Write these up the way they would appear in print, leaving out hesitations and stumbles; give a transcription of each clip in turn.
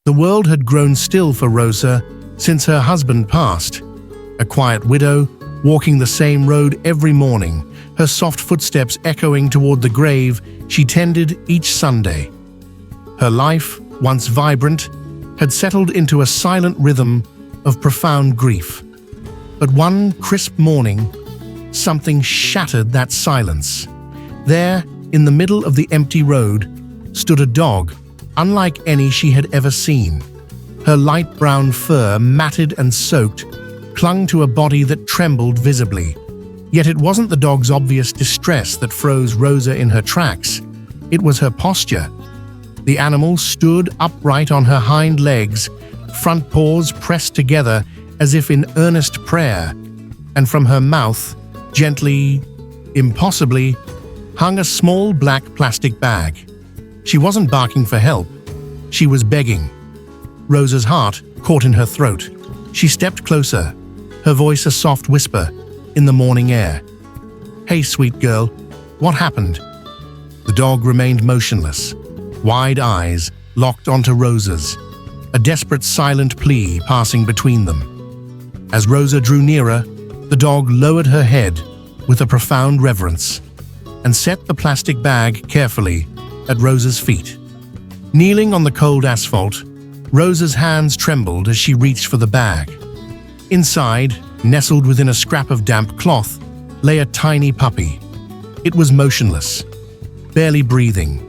The world had grown still for Rosa since her husband passed. A quiet widow, walking the same road every morning, her soft footsteps echoing toward the grave she tended each Sunday. Her life, once vibrant, had settled into a silent rhythm of profound grief. But one crisp morning, something shattered that silence. There, in the middle of the empty road, stood a dog, unlike any she had ever seen. Her light brown fur, matted and soaked, clung to a body that trembled visibly. Yet it wasn't the dog's obvious distress that froze Rosa in her tracks. It was her posture. The animal stood upright on her hind legs, front paws pressed together as if in earnest prayer, and from her mouth, gently, impossibly, hung a small black plastic bag. She wasn't barking for help. She was begging. Rosa's heart caught in her throat. She stepped closer, her voice a soft whisper in the morning air. "Hey, sweet girl, what happened?" The dog remained motionless, wide eyes locked onto Rosa's, a desperate silent plea passing between them. As Rosa drew nearer, the dog lowered her head with a profound reverence and set the plastic bag carefully at Rosa's feet. Kneeling on the cold asphalt, Rosa's hands trembled as she reached for the bag. Inside, nestled within a scrap of damp cloth, lay a tiny puppy. It was motionless, barely breathing,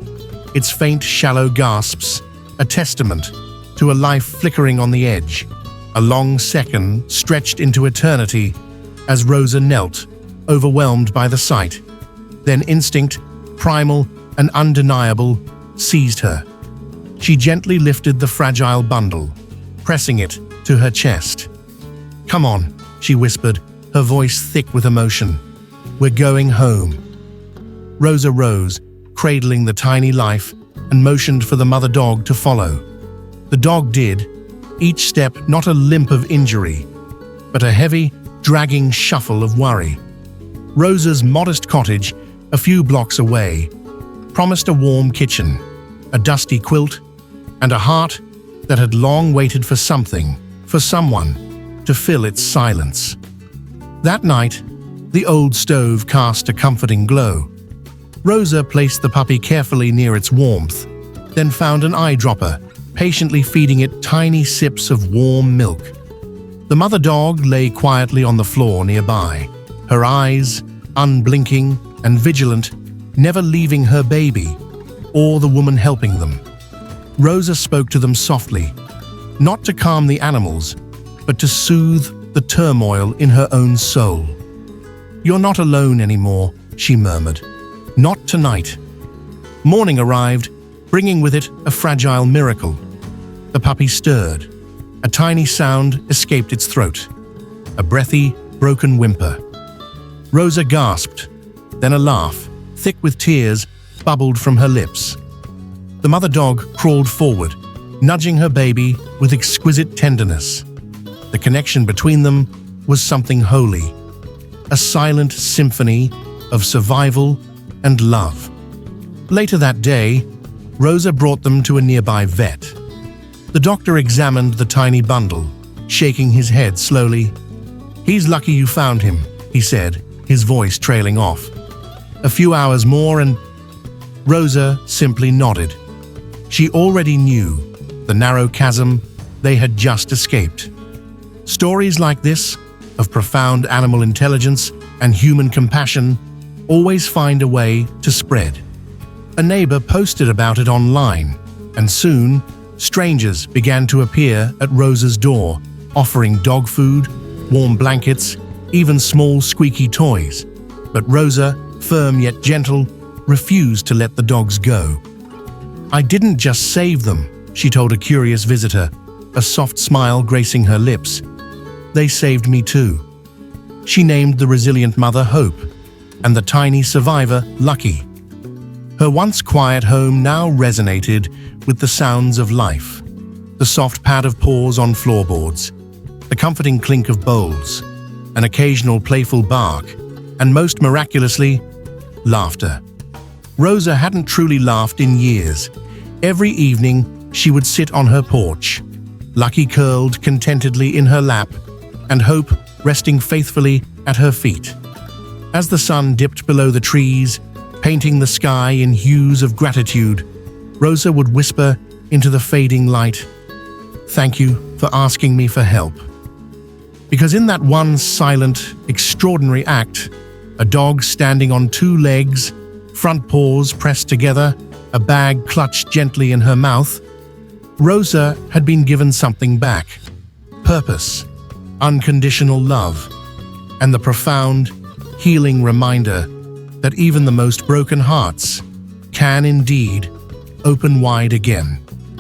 its faint, shallow gasps a testament to a life flickering on the edge. A long second stretched into eternity as Rosa knelt, overwhelmed by the sight. Then instinct, primal and undeniable, seized her. She gently lifted the fragile bundle, pressing it to her chest. "Come on," she whispered, her voice thick with emotion. "We're going home." Rosa rose, cradling the tiny life, and motioned for the mother dog to follow. The dog did, each step not a limp of injury, but a heavy, dragging shuffle of worry. Rosa's modest cottage, a few blocks away, promised a warm kitchen, a dusty quilt, and a heart that had long waited for something, for someone, to fill its silence. That night, the old stove cast a comforting glow. Rosa placed the puppy carefully near its warmth, then found an eyedropper, patiently feeding it tiny sips of warm milk. The mother dog lay quietly on the floor nearby, her eyes unblinking and vigilant, never leaving her baby or the woman helping them. Rosa spoke to them softly, not to calm the animals, but to soothe the turmoil in her own soul. "You're not alone anymore," she murmured. "Not tonight." Morning arrived, bringing with it a fragile miracle. The puppy stirred. A tiny sound escaped its throat, a breathy, broken whimper. Rosa gasped, then a laugh, thick with tears, bubbled from her lips. The mother dog crawled forward, nudging her baby with exquisite tenderness. The connection between them was something holy, a silent symphony of survival and love. Later that day, Rosa brought them to a nearby vet. The doctor examined the tiny bundle, shaking his head slowly. "He's lucky you found him," he said, his voice trailing off. "A few hours more and—" Rosa simply nodded. She already knew the narrow chasm they had just escaped. Stories like this, of profound animal intelligence and human compassion, always find a way to spread. A neighbor posted about it online, and soon, strangers began to appear at Rosa's door, offering dog food, warm blankets, even small squeaky toys. But Rosa, firm yet gentle, refused to let the dogs go. "I didn't just save them," she told a curious visitor, a soft smile gracing her lips. "They saved me too." She named the resilient mother Hope, and the tiny survivor Lucky. Her once quiet home now resonated with the sounds of life, the soft pad of paws on floorboards, the comforting clink of bowls, an occasional playful bark, and most miraculously, laughter. Rosa hadn't truly laughed in years. Every evening, she would sit on her porch, Lucky curled contentedly in her lap, and Hope resting faithfully at her feet. As the sun dipped below the trees, painting the sky in hues of gratitude, Rosa would whisper into the fading light, "Thank you for asking me for help." Because in that one silent, extraordinary act, a dog standing on two legs, front paws pressed together, a bag clutched gently in her mouth, Rosa had been given something back: purpose, unconditional love, and the profound, healing reminder that even the most broken hearts can indeed open wide again.